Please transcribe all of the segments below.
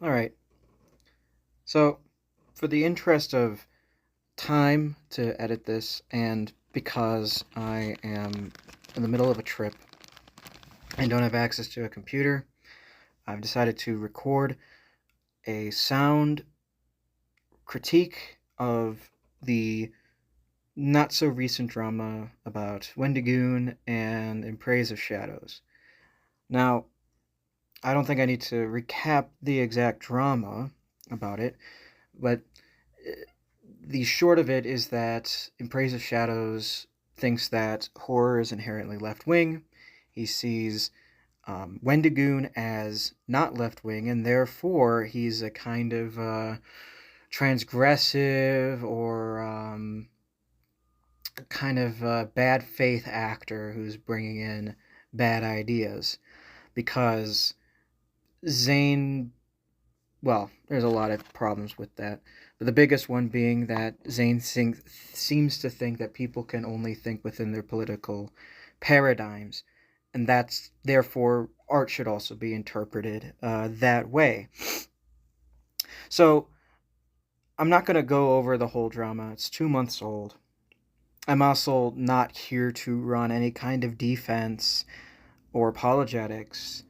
All right. So, for the interest of time to edit this, and because I am in the middle of a trip and don't have access to a computer, I've decided to record a sound critique of the not so recent drama about Wendigoon and In Praise of Shadows. Now, I don't think I need to recap the exact drama about it, but the short of it is that In Praise of Shadows thinks that horror is inherently left wing. He sees Wendigoon as not left wing, and therefore he's a kind of transgressive or kind of bad faith actor who's bringing in bad ideas. Because Zane, well, there's a lot of problems with that. But the biggest one being that seems to think that people can only think within their political paradigms, and that's therefore art should also be interpreted that way. So I'm not going to go over the whole drama. It's 2 months old. I'm also not here to run any kind of defense or apologetics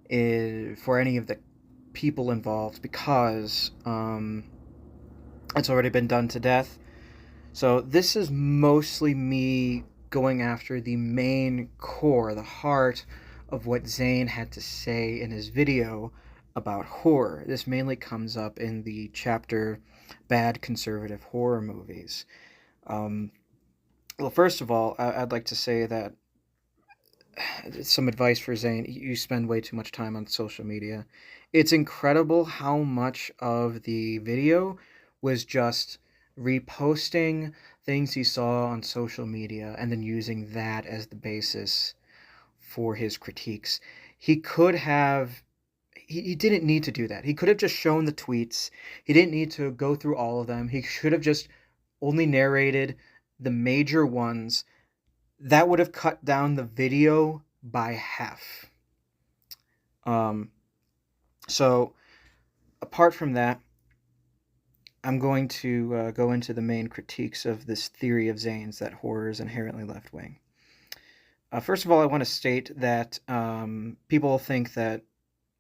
for any of the people involved because it's already been done to death. So this is mostly me going after the main core, the heart of what Zane had to say in his video about horror. This mainly comes up in the chapter Bad Conservative Horror Movies. Well, first of all, I'd like to say that some advice for Zane. You spend way too much time on social media. It's incredible how much of the video was just reposting things he saw on social media and then using that as the basis for his critiques. He could have he didn't need to do that. He could have just shown the tweets. He didn't need to go through all of them. He should have just only narrated the major ones. That would have cut down the video by half. Um, so, apart from that, I'm going to go into the main critiques of this theory of Zane's that horror is inherently left wing. First of all, I want to state that people think that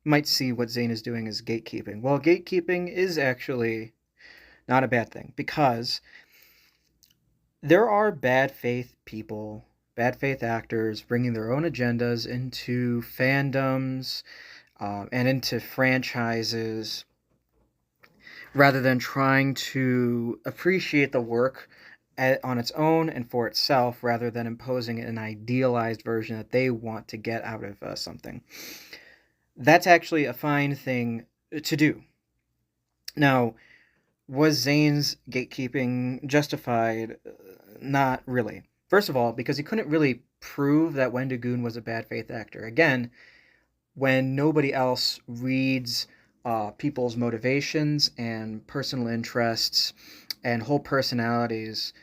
might see what Zane is doing as gatekeeping. Well, gatekeeping is actually not a bad thing because there are bad faith people, bad faith actors bringing their own agendas into fandoms and into franchises rather than trying to appreciate the work on its own and for itself rather than imposing an idealized version that they want to get out of something. That's actually a fine thing to do. Now, was Zane's gatekeeping justified? Not really. First of all, because he couldn't really prove that Wendigoon was a bad faith actor. Again, when nobody else reads people's motivations and personal interests and whole personalities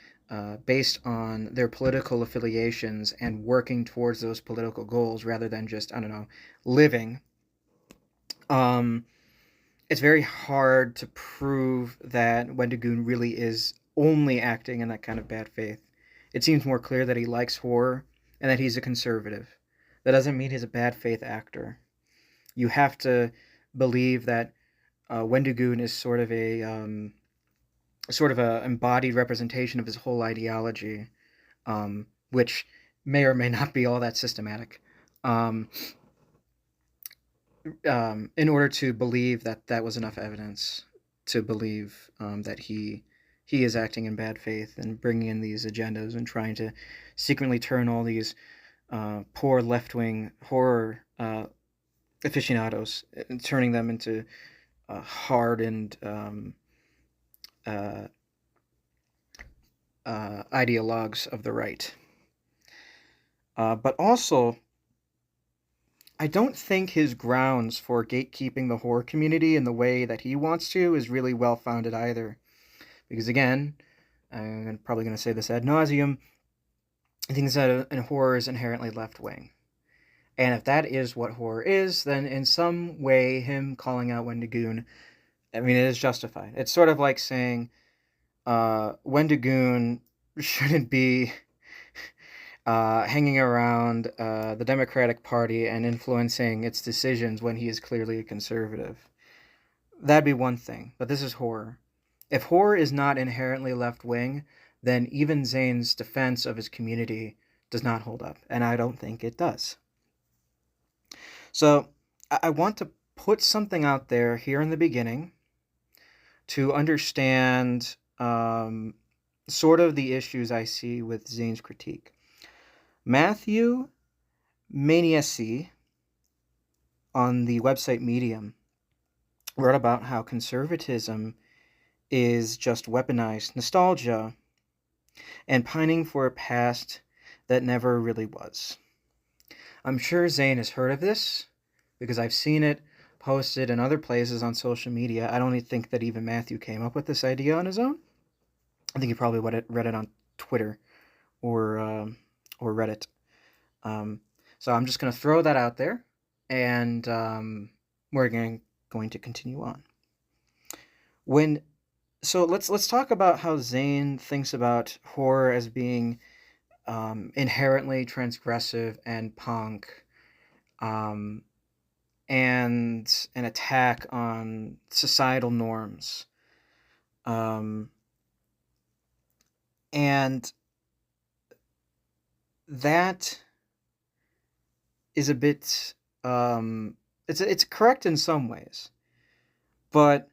based on their political affiliations and working towards those political goals rather than just, I don't know, living, um, it's very hard to prove that Wendigoon really is only acting in that kind of bad faith. It seems more clear that he likes horror and that he's a conservative. That doesn't mean he's a bad faith actor. You have to believe that Wendigoon is sort of a embodied representation of his whole ideology, which may or may not be all that systematic. Um, in order to believe that that was enough evidence to believe that he is acting in bad faith and bringing in these agendas and trying to secretly turn all these poor left wing horror aficionados and turning them into hardened uh, ideologues of the right. But also, I don't think his grounds for gatekeeping the horror community in the way that he wants to is really well founded either. Because again, I'm probably going to say this ad nauseum, he thinks that horror is inherently left wing. And if that is what horror is, then in some way him calling out Wendigoon, I mean, it is justified. It's sort of like saying Wendigoon shouldn't be hanging around the Democratic Party and influencing its decisions when he is clearly a conservative. That'd be one thing, but this is horror. If horror is not inherently left-wing, then even Zane's defense of his community does not hold up, and I don't think it does. So I want to put something out there here in the beginning to understand sort of the issues I see with Zane's critique. Matthew Maniasi on the website Medium wrote about how conservatism is just weaponized nostalgia and pining for a past that never really was. I'm sure Zane has heard of this because I've seen it posted in other places on social media. I don't think that even Matthew came up with this idea on his own. I think he probably read it on Twitter or Reddit. So I'm just going to throw that out there, and we're going to continue on. So let's talk about how Zane thinks about horror as being inherently transgressive and punk, and an attack on societal norms. And that is a bit it's correct in some ways, but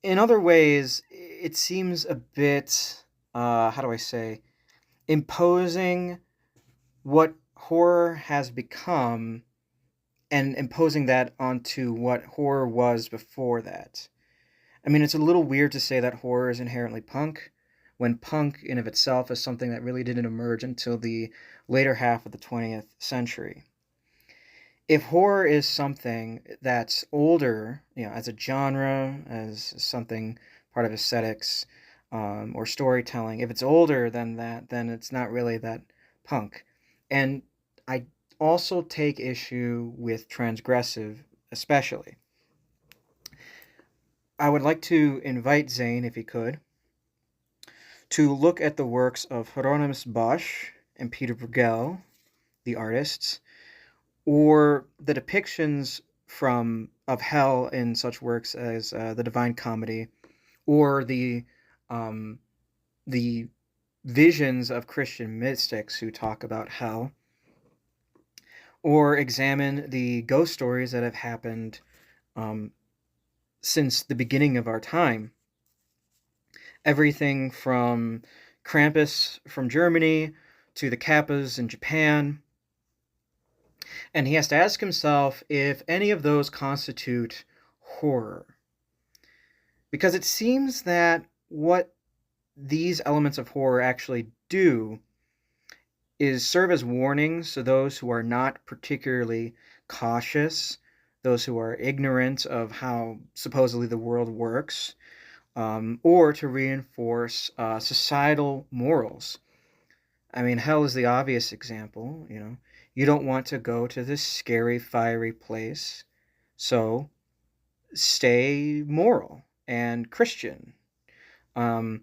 in other ways it seems a bit how do I say, imposing what horror has become and imposing that onto what horror was before that. I mean, it's a little weird to say that horror is inherently punk, when punk in of itself is something that really didn't emerge until the later half of the 20th century. If horror is something that's older, as a genre, as something part of aesthetics or storytelling, if it's older than that, then it's not really that punk. And I also take issue with transgressive, especially. I would like to invite Zane, if he could, to look at the works of Hieronymus Bosch and Peter Bruegel, the artists, or the depictions of hell in such works as the Divine Comedy, or the visions of Christian mystics who talk about hell, or examine the ghost stories that have happened since the beginning of our time. Everything from Krampus from Germany to the Kappas in Japan. And he has to ask himself if any of those constitute horror. Because it seems that what these elements of horror actually do is serve as warnings to those who are not particularly cautious, those who are ignorant of how supposedly the world works, or to reinforce societal morals. I mean, hell is the obvious example, You don't want to go to this scary, fiery place, so stay moral and Christian. And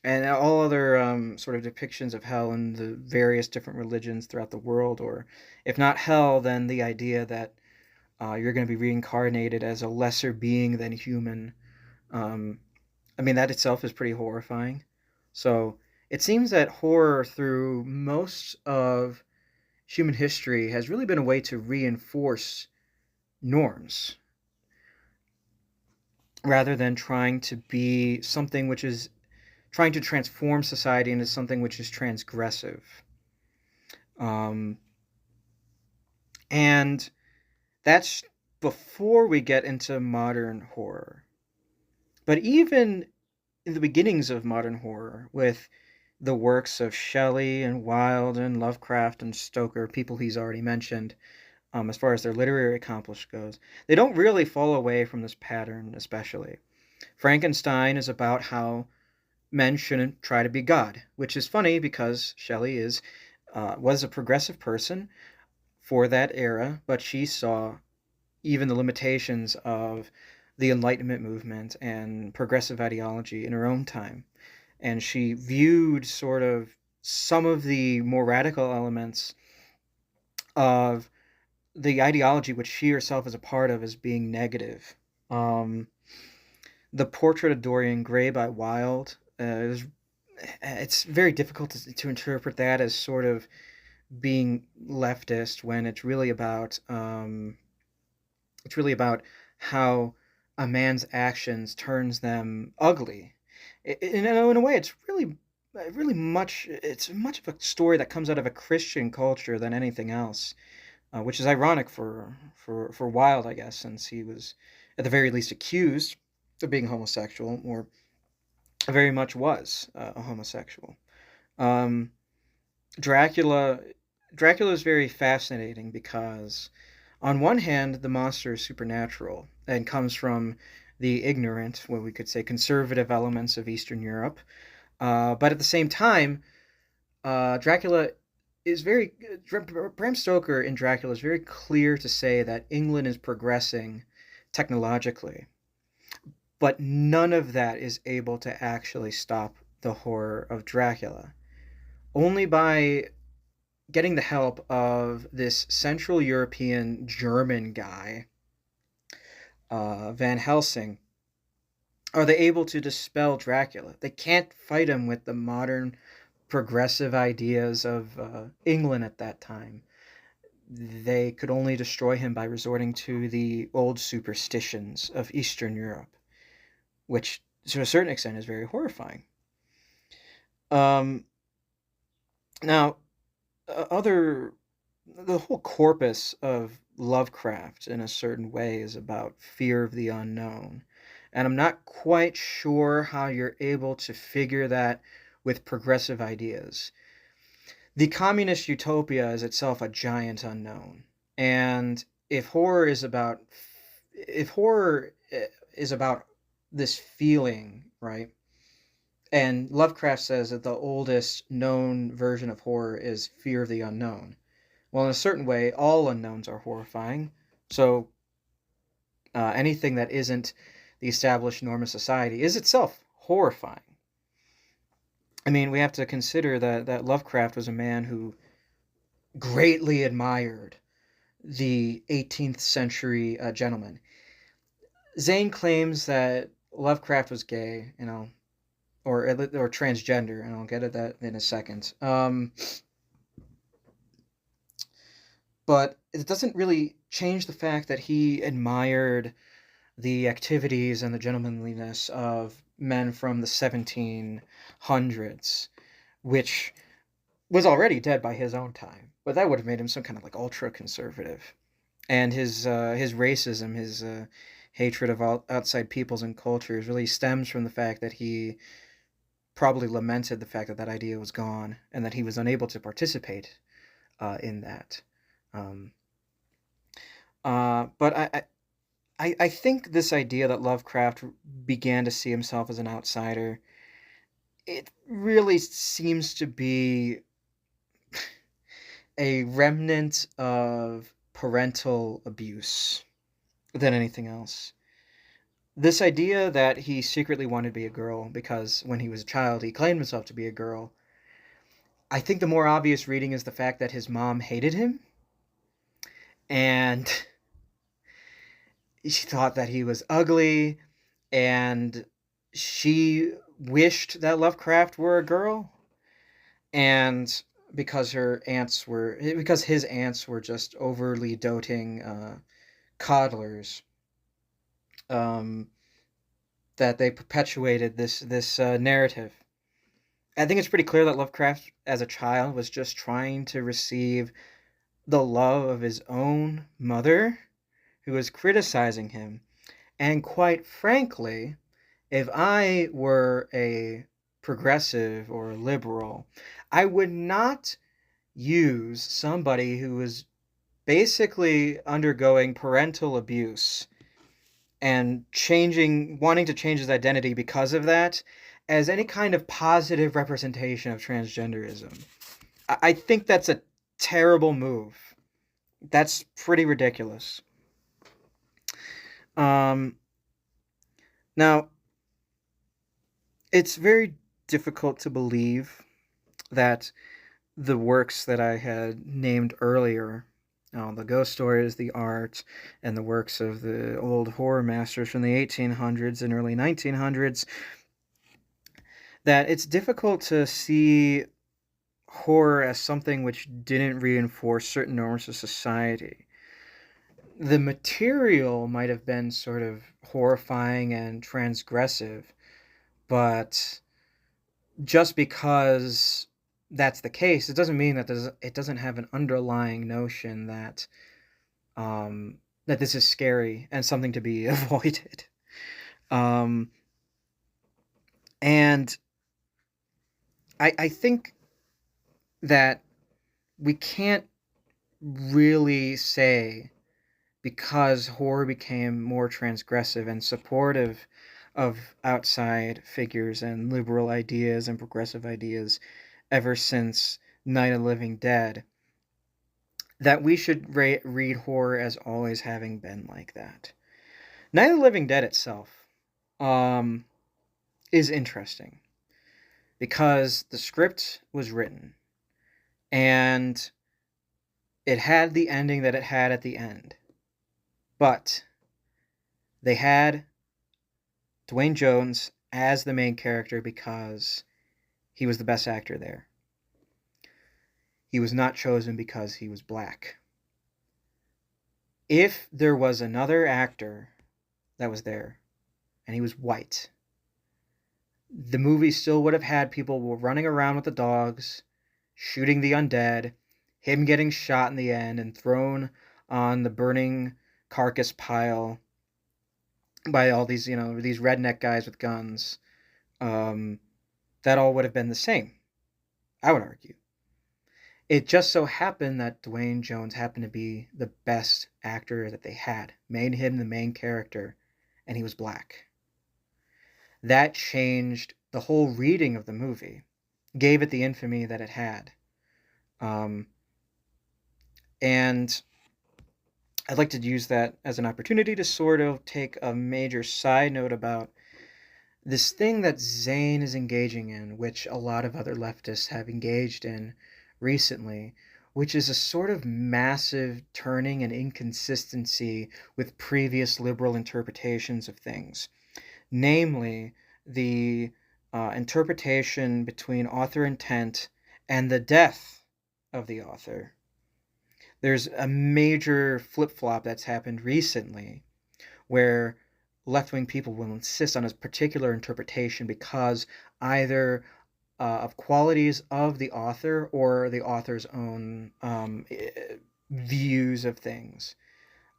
all other sort of depictions of hell in the various different religions throughout the world, or if not hell, then the idea that you're going to be reincarnated as a lesser being than human. I mean, that itself is pretty horrifying. So it seems that horror through most of human history has really been a way to reinforce norms rather than trying to be something which is trying to transform society into something which is transgressive. And that's before we get into modern horror. But even in the beginnings of modern horror, with the works of Shelley and Wilde and Lovecraft and Stoker, people he's already mentioned, as far as their literary accomplishment goes, they don't really fall away from this pattern, especially. Frankenstein is about how men shouldn't try to be God, which is funny because Shelley was a progressive person, for that era, but she saw even the limitations of the Enlightenment movement and progressive ideology in her own time. And she viewed sort of some of the more radical elements of the ideology which she herself is a part of as being negative. Um, the Portrait of Dorian Gray by Wilde it's very difficult to interpret that as sort of being leftist when it's really about how a man's actions turns them ugly. In a way, really it's much of a story that comes out of a Christian culture than anything else, which is ironic for Wilde, I guess, since he was at the very least accused of being homosexual, or very much was a homosexual. Um, Dracula Dracula is very fascinating because on one hand the monster is supernatural and comes from the ignorant, what we could say conservative elements of Eastern Europe. But at the same time, Dracula is very Bram Stoker in Dracula is very clear to say that England is progressing technologically, but none of that is able to actually stop the horror of Dracula. Only by getting the help of this Central European German guy, Van Helsing, are they able to dispel Dracula. They can't fight him with the modern progressive ideas of England at that time. They could only destroy him by resorting to the old superstitions of Eastern Europe, which to a certain extent is very horrifying. Um, Now, other the whole corpus of Lovecraft in a certain way is about fear of the unknown. And I'm not quite sure how you're able to figure that with progressive ideas. The communist utopia is itself a giant unknown. And if horror is about this feeling, right? And Lovecraft says that the oldest known version of horror is fear of the unknown. Well, in a certain way, all unknowns are horrifying. So anything that isn't the established norm of society is itself horrifying. I mean, we have to consider that Lovecraft was a man who greatly admired the 18th century gentleman. Zane claims that Lovecraft was gay, or transgender, and I'll get at that in a second. But it doesn't really change the fact that he admired the activities and the gentlemanliness of men from the 1700s, which was already dead by his own time. But that would have made him some kind of like ultra conservative. And his racism, his hatred of outside peoples and cultures really stems from the fact that he probably lamented the fact that that idea was gone and that he was unable to participate in that. Um, but I think this idea that Lovecraft began to see himself as an outsider, it really seems to be a remnant of parental abuse than anything else. This idea that he secretly wanted to be a girl because when he was a child he claimed himself to be a girl, I think the more obvious reading is the fact that his mom hated him and she thought that he was ugly, and she wished that Lovecraft were a girl, and because his aunts were just overly doting coddlers, um, that they perpetuated this narrative. I think it's pretty clear that Lovecraft, as a child, was just trying to receive the love of his own mother, who was criticizing him. And quite frankly, if I were a progressive or a liberal, I would not use somebody who was basically undergoing parental abuse and wanting to change his identity because of that, as any kind of positive representation of transgenderism. I think that's a terrible move. That's pretty ridiculous. Um, Now, it's very difficult to believe that the works that I had named earlier, the ghost stories, the art, and the works of the old horror masters from the 1800s and early 1900s, that it's difficult to see horror as something which didn't reinforce certain norms of society. The material might have been sort of horrifying and transgressive, but just because that's the case, it doesn't mean that it doesn't have an underlying notion that this is scary and something to be avoided. Um, and I think that we can't really say, because horror became more transgressive and supportive of outside figures and liberal ideas and progressive ideas ever since Night of the Living Dead, that we should read horror as always having been like that. Night of the Living Dead itself um, is interesting because the script was written and it had the ending that it had at the end. But they had Dwayne Jones as the main character because he was the best actor there. He was not chosen because he was black. If there was another actor that was there and he was white, the movie still would have had people running around with the dogs, shooting the undead, him getting shot in the end and thrown on the burning carcass pile by all these, these redneck guys with guns. That all would have been the same, I would argue. It just so happened that Dwayne Jones happened to be the best actor that they had, made him the main character, and he was black. That changed the whole reading of the movie, gave it the infamy that it had. And I'd like to use that as an opportunity to sort of take a major side note about this thing that Zane is engaging in, which a lot of other leftists have engaged in recently, which is a sort of massive turning and inconsistency with previous liberal interpretations of things. Namely, the interpretation between author intent and the death of the author. There's a major flip-flop that's happened recently where left-wing people will insist on a particular interpretation because either of qualities of the author or the author's own views of things.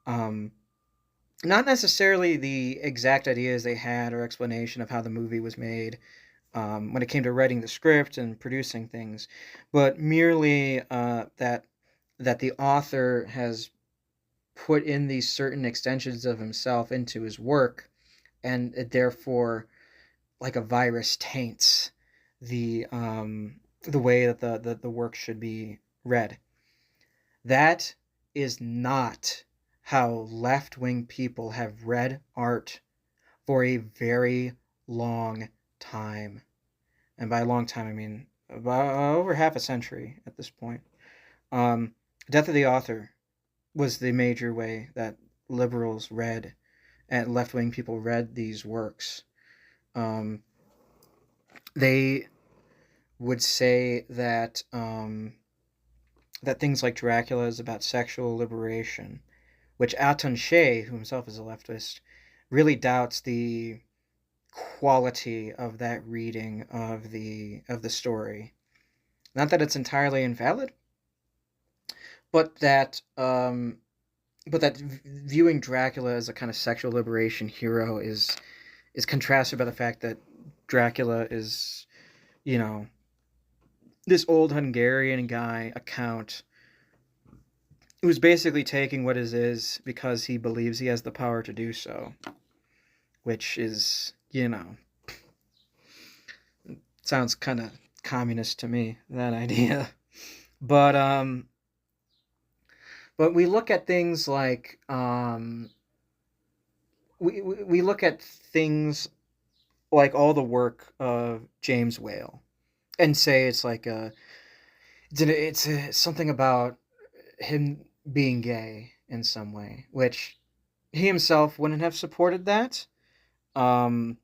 Not necessarily the exact ideas they had or explanation of how the movie was made when it came to writing the script and producing things, but merely that the author has put in these certain extensions of himself into his work, and it therefore, like a virus, taints the way that the work should be read. That is not how left-wing people have read art for a very long time. And by a long time, I mean about over half a century at this point. Death of the Author was the major way that liberals read and left-wing people read these works. They would say that that things like Dracula is about sexual liberation, which Alton Shea, who himself is a leftist, really doubts the quality of that reading of the story. Not that it's entirely invalid, but that viewing Dracula as a kind of sexual liberation hero is contrasted by the fact that Dracula is, this old Hungarian guy account who's basically taking what is because he believes he has the power to do so, which is, sounds kind of communist to me, that idea. But But we look at things like we look at things like all the work of James Whale and say it's like something about him being gay in some way, which he himself wouldn't have supported that. Um,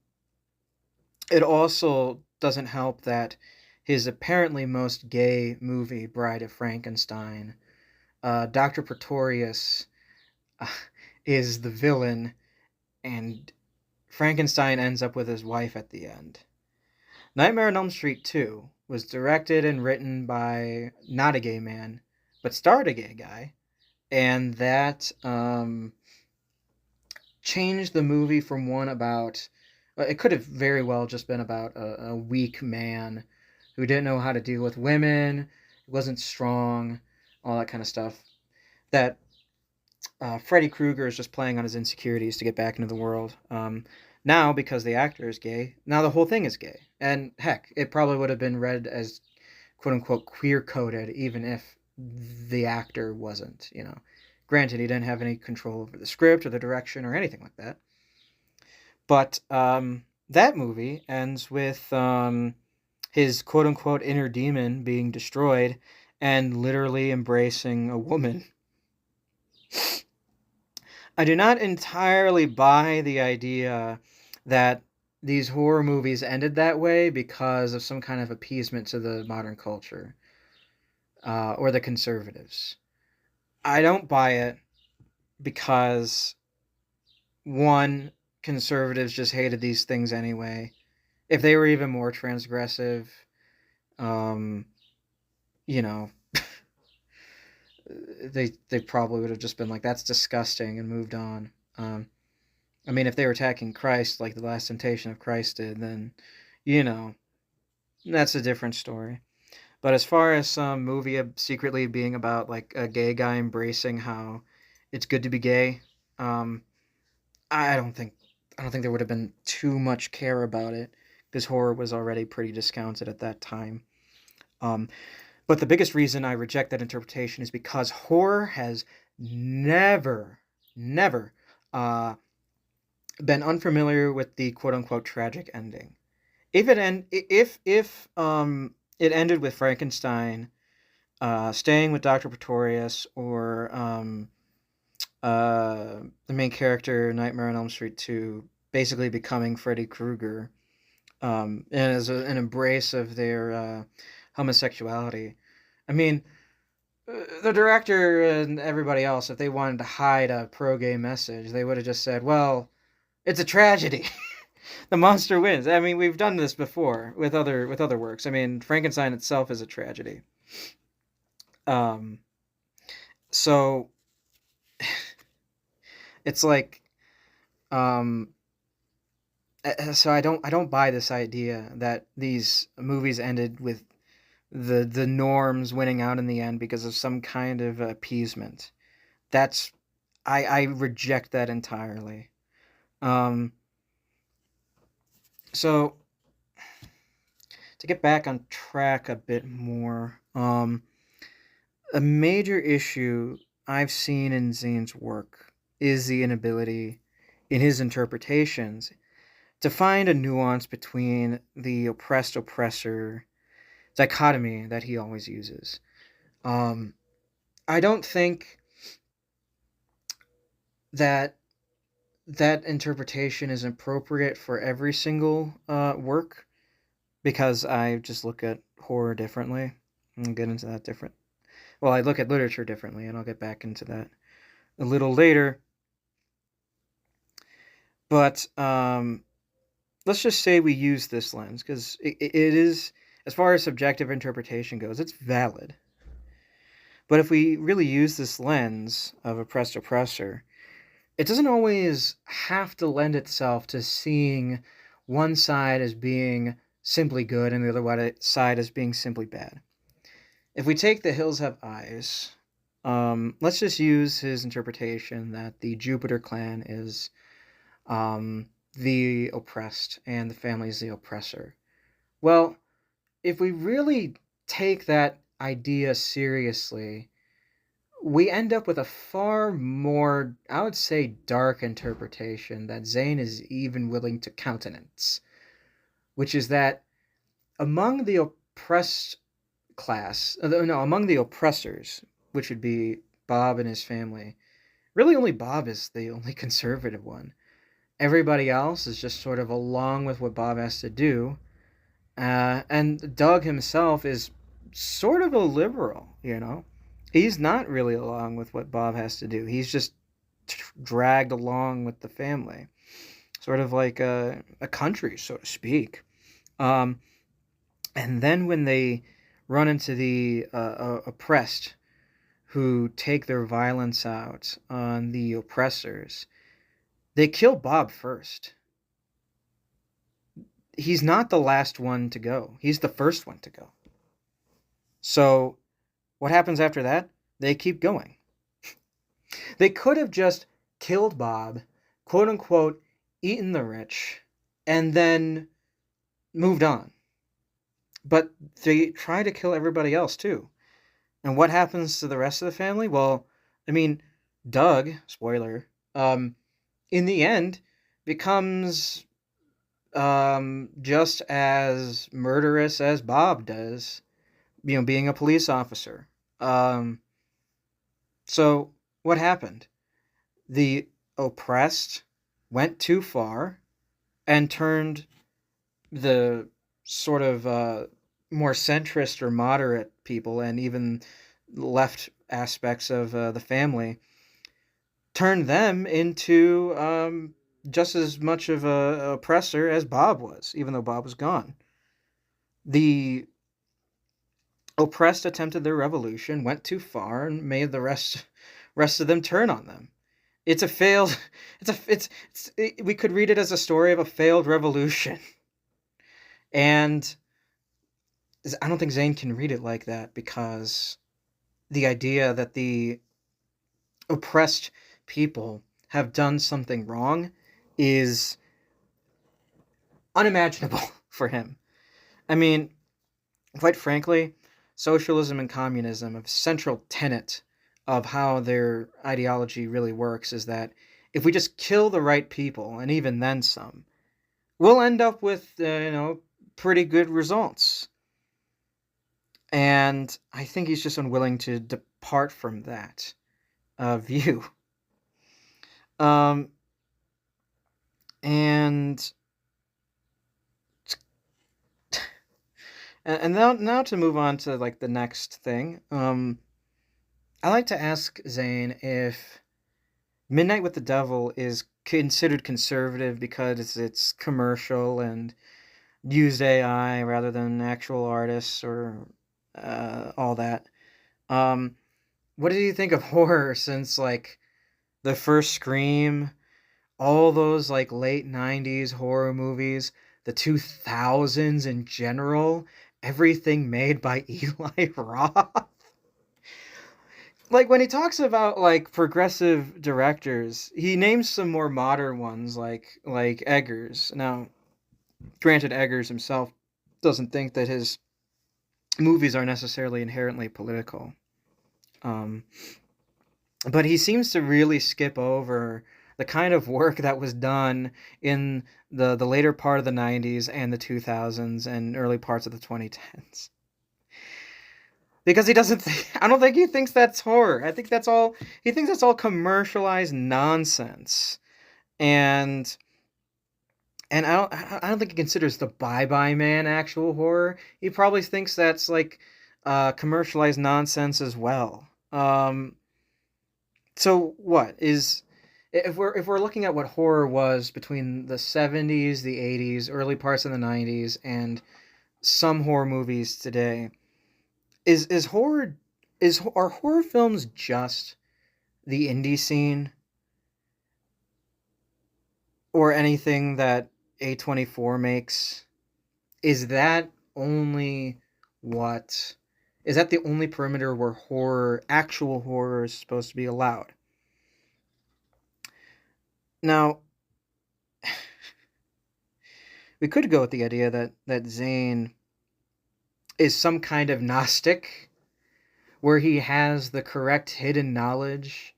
it also doesn't help that his apparently most gay movie, Bride of Frankenstein, Dr. Pretorius uh, is the villain, and Frankenstein ends up with his wife at the end. Nightmare on Elm Street 2 was directed and written by not a gay man, but starred a gay guy, and that changed the movie from one about. It could have very well just been about a weak man who didn't know how to deal with women, wasn't strong, all that kind of stuff. That Freddy Krueger is just playing on his insecurities to get back into the world. Now, because the actor is gay, now the whole thing is gay. And heck, it probably would have been read as quote unquote queer coded, even if the actor wasn't, you know. Granted, he didn't have any control over the script or the direction or anything like that. But that movie ends with his quote unquote inner demon being destroyed and literally embracing a woman. I do not entirely buy the idea that these horror movies ended that way because of some kind of appeasement to the modern culture or the conservatives. I don't buy it because, one, conservatives just hated these things anyway. If they were even more transgressive, um, you know, they probably would have just been like, that's disgusting, and moved on. I mean, if they were attacking Christ like the Last Temptation of Christ did, then, you know, that's a different story. But as far as some movie secretly being about like a gay guy embracing how it's good to be gay, um, I don't think there would have been too much care about it because horror was already pretty discounted at that time. Um, but the biggest reason I reject that interpretation is because horror has never uh, been unfamiliar with the quote unquote tragic ending. If it ended with Frankenstein staying with Dr. Pretorius or the main character Nightmare on Elm Street 2 basically becoming Freddy Krueger and as an embrace of their homosexuality. I mean, the director and everybody else, if they wanted to hide a pro-gay message, they would have just said, "Well, it's a tragedy. The monster wins." I mean, we've done this before with other works. I mean, Frankenstein itself is a tragedy. Um, so it's like, um, so I don't buy this idea that these movies ended with the norms winning out in the end because of some kind of appeasement. That's I reject that entirely. Um, so to get back on track a bit more, a major issue I've seen in Zane's work is the inability in his interpretations to find a nuance between the oppressed oppressor dichotomy that he always uses. Um, I don't think that that interpretation is appropriate for every single work because I just look at horror differently. I'll get into that different. Well, I look at literature differently, and I'll get back into that a little later. But let's just say we use this lens because it is, as far as subjective interpretation goes, it's valid. But if we really use this lens of oppressed oppressor, it doesn't always have to lend itself to seeing one side as being simply good and the other side as being simply bad. If we take The Hills Have Eyes, let's just use his interpretation that the Jupiter clan is the oppressed and the family is the oppressor. Well, if we really take that idea seriously, we end up with a far more, I would say, dark interpretation that Zane is even willing to countenance, which is that among the oppressed class, no, among the oppressors, which would be Bob and his family, really only Bob is the only conservative one. Everybody else is just sort of along with what Bob has to do. And Doug himself is sort of a liberal, you know? He's not really along with what Bob has to do. He's just dragged along with the family, sort of like a country, so to speak. Um, and then when they run into the oppressed who take their violence out on the oppressors, they kill Bob first. He's not the last one to go. He's the first one to go. So what happens after that? They keep going. They could have just killed Bob, quote unquote, eaten the rich, and then moved on. But they try to kill everybody else too. And what happens to the rest of the family? Well, I mean, Doug, spoiler, in the end becomes just as murderous as Bob does, you know, being a police officer. So what happened? The oppressed went too far and turned the sort of more centrist or moderate people and even left aspects of the family, turned them into just as much of a oppressor as Bob was, even though Bob was gone. The oppressed attempted their revolution, went too far, and made the rest of them turn on them. It's a failed. We could read it as a story of a failed revolution, and I don't think Zane can read it like that because the idea that the oppressed people have done something wrong is unimaginable for him. I mean, quite frankly, socialism and communism, a central tenet of how their ideology really works is that if we just kill the right people, and even then some, we'll end up with, pretty good results. And I think he's just unwilling to depart from that view. And now to move on to like the next thing. I like to ask Zane if Midnight with the Devil is considered conservative because it's commercial and used AI rather than actual artists or all that. What do you think of horror since like the first Scream, all those like late 90s horror movies, the 2000s in general, everything made by Eli Roth? Like when he talks about like progressive directors, he names some more modern ones like Eggers. Now, granted, Eggers himself doesn't think that his movies are necessarily inherently political. But he seems to really skip over the kind of work that was done in the later part of the 90s and the 2000s and early parts of the 2010s. Because he doesn't I don't think he thinks that's horror. I think that's all, he thinks that's all commercialized nonsense. And I don't think he considers the Bye Bye Man actual horror. He probably thinks that's like commercialized nonsense as well. So what is, if we're looking at what horror was between the 70s, the 80s, early parts of the 90s, and some horror movies today, are horror films just the indie scene or anything that A24 makes? Is that only what is that the only perimeter where actual horror is supposed to be allowed? Now, we could go with the idea that Zane is some kind of Gnostic, where he has the correct hidden knowledge,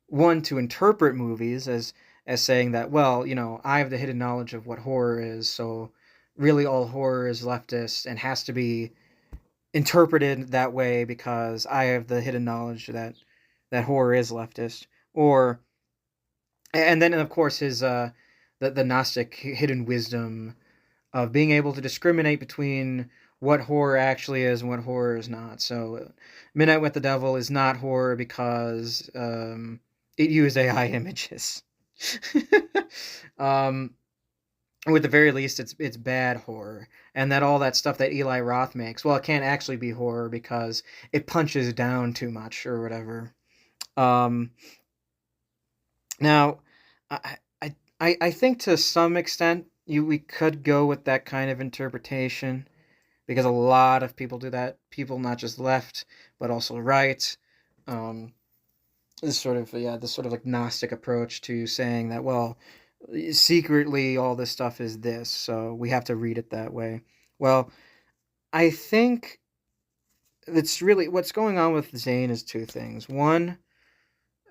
one, to interpret movies as saying that, well, I have the hidden knowledge of what horror is, so really all horror is leftist and has to be interpreted that way because I have the hidden knowledge that horror is leftist. Or and then of course his the Gnostic hidden wisdom of being able to discriminate between what horror actually is and what horror is not. So Midnight with the Devil is not horror because it used AI images. um, with the very least, it's bad horror, and that all that stuff that Eli Roth makes, well, it can't actually be horror because it punches down too much or whatever. Um, Now, I think to some extent we could go with that kind of interpretation because a lot of people do that. People not just left but also right. Um, this sort of like Gnostic approach to saying that, well, secretly all this stuff is this, so we have to read it that way. Well, I think it's really what's going on with Zane is two things. One,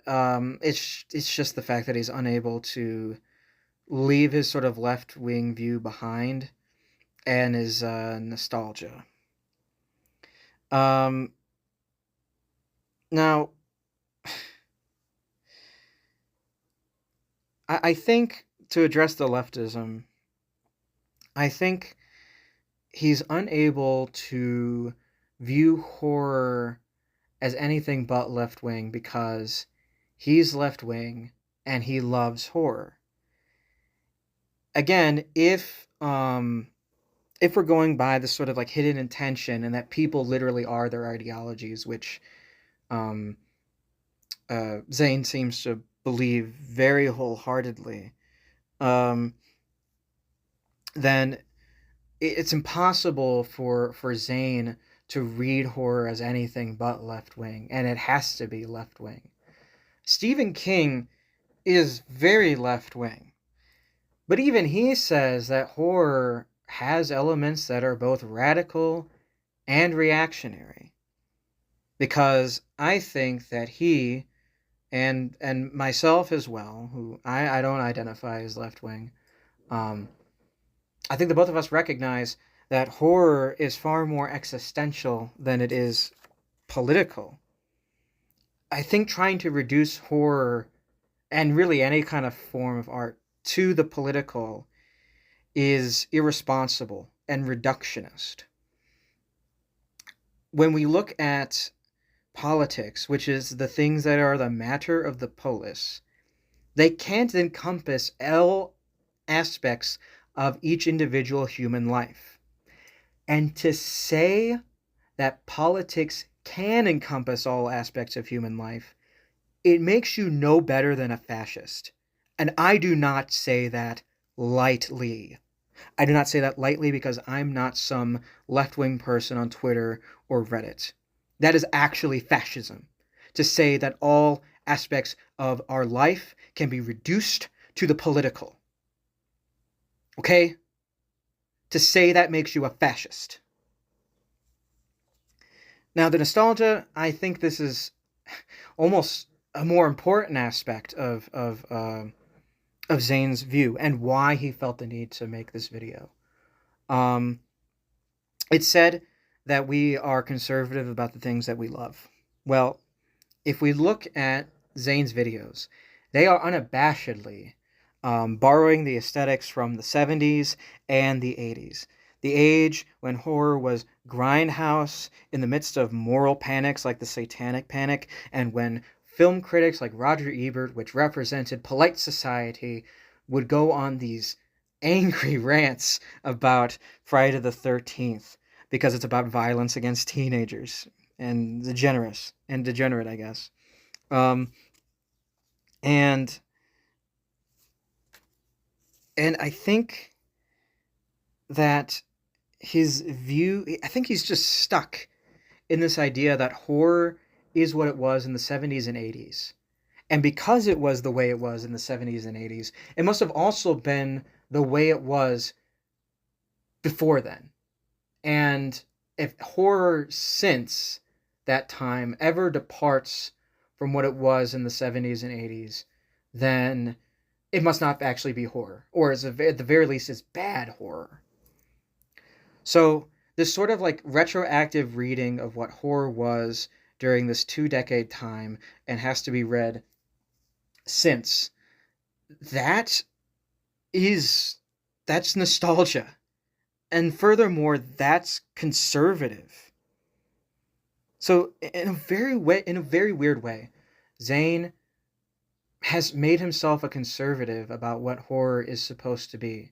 it's just the fact that he's unable to leave his sort of left wing view behind, and his nostalgia. Um, Now, I think to address the leftism, I think he's unable to view horror as anything but left wing because he's left wing and he loves horror. Again, if we're going by the sort of like hidden intention and that people literally are their ideologies, which um, Zane seems to believe very wholeheartedly, um, then it's impossible for Zane to read horror as anything but left wing, and it has to be left wing. Stephen King is very left wing, but even he says that horror has elements that are both radical and reactionary. Because I think that he and myself as well, who I don't identify as left wing, um, I think the both of us recognize that horror is far more existential than it is political. I think trying to reduce horror and really any kind of form of art to the political is irresponsible and reductionist. When we look at politics, which is the things that are the matter of the polis, they can't encompass all aspects of each individual human life. And to say that politics can encompass all aspects of human life, it makes you no better than a fascist. And I do not say that lightly. I do not say that lightly because I'm not some left-wing person on Twitter or Reddit. That is actually fascism. To say that all aspects of our life can be reduced to the political. Okay? To say that makes you a fascist. Now, the nostalgia, I think this is almost a more important aspect of Zane's view and why he felt the need to make this video. It's said that we are conservative about the things that we love. Well, if we look at Zane's videos, they are unabashedly borrowing the aesthetics from the 70s and the 80s. The age when horror was grindhouse in the midst of moral panics like the Satanic Panic, and when film critics like Roger Ebert, which represented polite society, would go on these angry rants about Friday the 13th because it's about violence against teenagers and degenerate, I guess. And I think that his view, I think he's just stuck in this idea that horror is what it was in the 70s and 80s. And because it was the way it was in the 70s and 80s, it must have also been the way it was before then. And if horror since that time ever departs from what it was in the 70s and 80s, then it must not actually be horror, or at the very least, it's bad horror. So this sort of like retroactive reading of what horror was during this 2-decade time and has to be read since, that is that's nostalgia. And furthermore, that's conservative. So in a very weird way, Zane has made himself a conservative about what horror is supposed to be,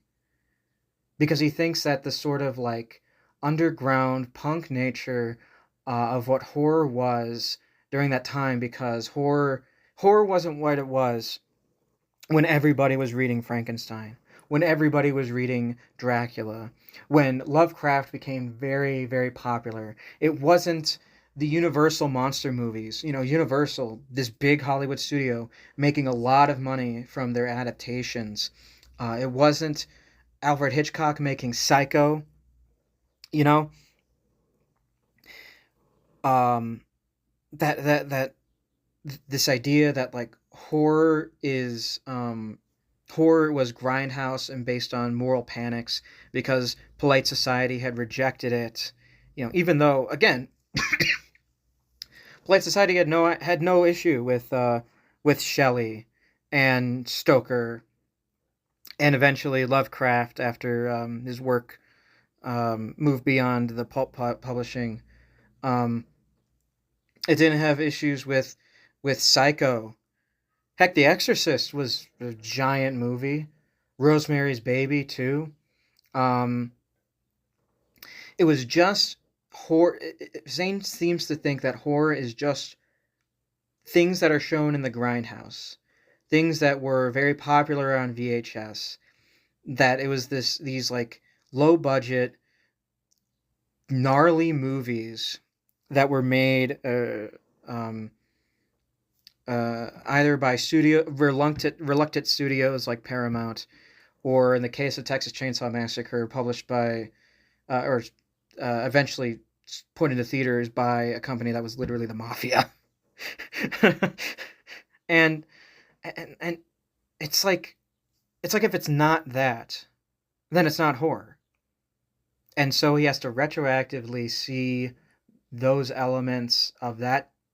because he thinks that the sort of like underground punk nature of what horror was during that time, because horror wasn't what it was when everybody was reading Frankenstein, when everybody was reading Dracula, when Lovecraft became very, very popular. It wasn't the Universal monster movies. You know, Universal, this big Hollywood studio, making a lot of money from their adaptations. It wasn't Alfred Hitchcock making Psycho. You know, um, that this idea that like horror was grindhouse and based on moral panics because polite society had rejected it. You know, even though again, polite society had no issue with Shelley and Stoker and eventually Lovecraft after his work moved beyond the pulp publishing. Um, it didn't have issues with Psycho. Heck, The Exorcist was a giant movie. Rosemary's Baby too. Um, it was just horror. Zane seems to think that horror is just things that are shown in the grindhouse, things that were very popular on VHS. That it was these like low budget, gnarly movies that were made either by reluctant studios like Paramount, or in the case of Texas Chainsaw Massacre, published by or eventually put into theaters by a company that was literally the mafia. and and it's like if it's not that, then it's not horror. And so he has to retroactively see those elements of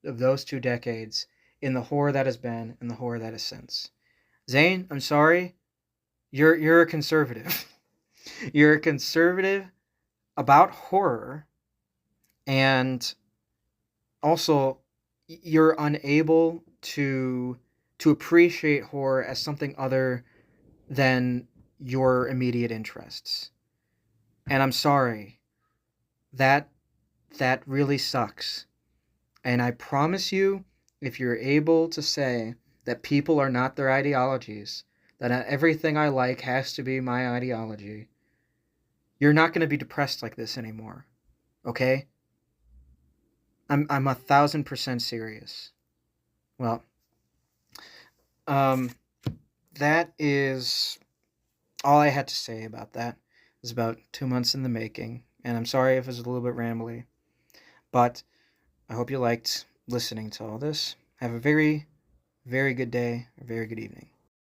those 2 decades in the horror that has been and the horror that is since. Zane, I'm sorry, you're a conservative. You're a conservative about horror, and also you're unable to appreciate horror as something other than your immediate interests. And I'm sorry. That that really sucks. And I promise you, if you're able to say that people are not their ideologies, that not everything I like has to be my ideology, you're not going to be depressed like this anymore. Okay? I'm 1,000% serious. Well, um, that is all I had to say about that. It was about 2 months in the making, and I'm sorry if it was a little bit rambly, but I hope you liked listening to all this. Have a very, very good day, a very good evening.